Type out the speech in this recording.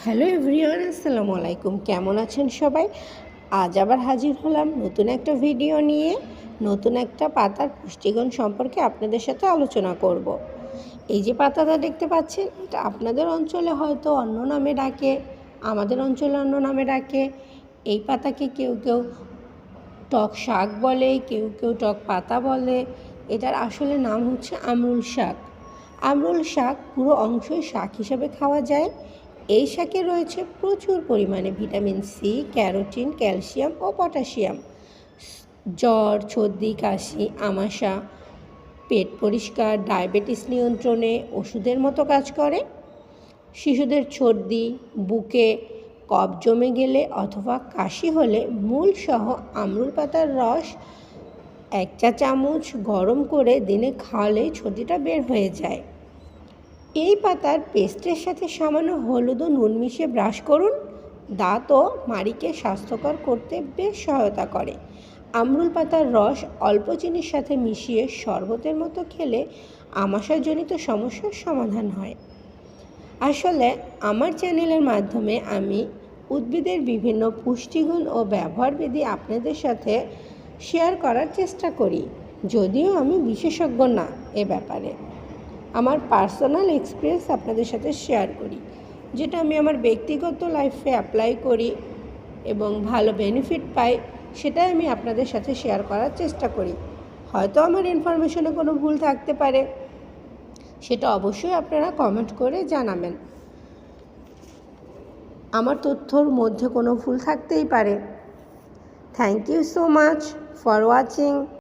Hello everyone, আসসালামু আলাইকুম। কেমন আছেন সবাই? আজ আবার হাজির হলাম নতুন একটা ভিডিও নিয়ে। নতুন একটা পাতার পুষ্টিগুণ সম্পর্কে আপনাদের সাথে আলোচনা করব। এই যে পাতাটা দেখতে পাচ্ছেন, এটা আপনাদের অঞ্চলে হয়তো অন্য নামে ডাকে, আমাদের অঞ্চলে অন্য নামে ডাকে। এই পাতাকে কেউ কেউ টক শাক বলে, কেউ কেউ টক পাতা বলে। এটার আসলে নাম হচ্ছে আমরুল শাক। আমরুল শাক পুরো অংশই শাক হিসেবে খাওয়া যায়। এই শাকে রয়েছে প্রচুর পরিমাণে ভিটামিন সি, ক্যারোটিন, ক্যালসিয়াম ও পটাশিয়াম। জ্বর, সর্দি, কাশি, আমাশা, পেট পরিষ্কার, ডায়াবেটিস নিয়ন্ত্রণে ওষুধের মতো কাজ করে। শিশুদের সর্দি, বুকে কফ জমে গেলে অথবা কাশি হলে মূলসহ আমরুল পাতার রস 1 চা চামচ গরম করে দিনে খাওয়ালেই সর্দিটা বের হয়ে যায়। এই পাতার পেস্টের সাথে সামান্য হলুদ ও নুন মিশিয়ে ব্রাশ করুন। দাঁত ও মাড়িকে স্বাস্থ্যকর করতে বেশ সহায়তা করে। আমরুল পাতার রস অল্প চিনির সাথে মিশিয়ে শরবতের মতো খেলে আমাশয়জনিত সমস্যার সমাধান হয়। আসলে আমার চ্যানেলের মাধ্যমে আমি উদ্ভিদের বিভিন্ন পুষ্টিগুণ ও ব্যবহারবিধি আপনাদের সাথে শেয়ার করার চেষ্টা করি, যদিও আমি বিশেষজ্ঞ না এ ব্যাপারে। আমার পার্সোনাল এক্সপিরিয়েন্স আপনাদের সাথে শেয়ার করি, যেটা আমি আমার ব্যক্তিগত লাইফে অ্যাপ্লাই করি এবং ভালো বেনিফিট পাই, সেটাই আমি আপনাদের সাথে শেয়ার করার চেষ্টা করি। হয়তো আমার ইনফরমেশনে কোনো ভুল থাকতে পারে, সেটা অবশ্যই আপনারা কমেন্ট করে জানাবেন। আমার তথ্যর মধ্যে কোনো ভুল থাকতেই পারে। Thank you so much for watching.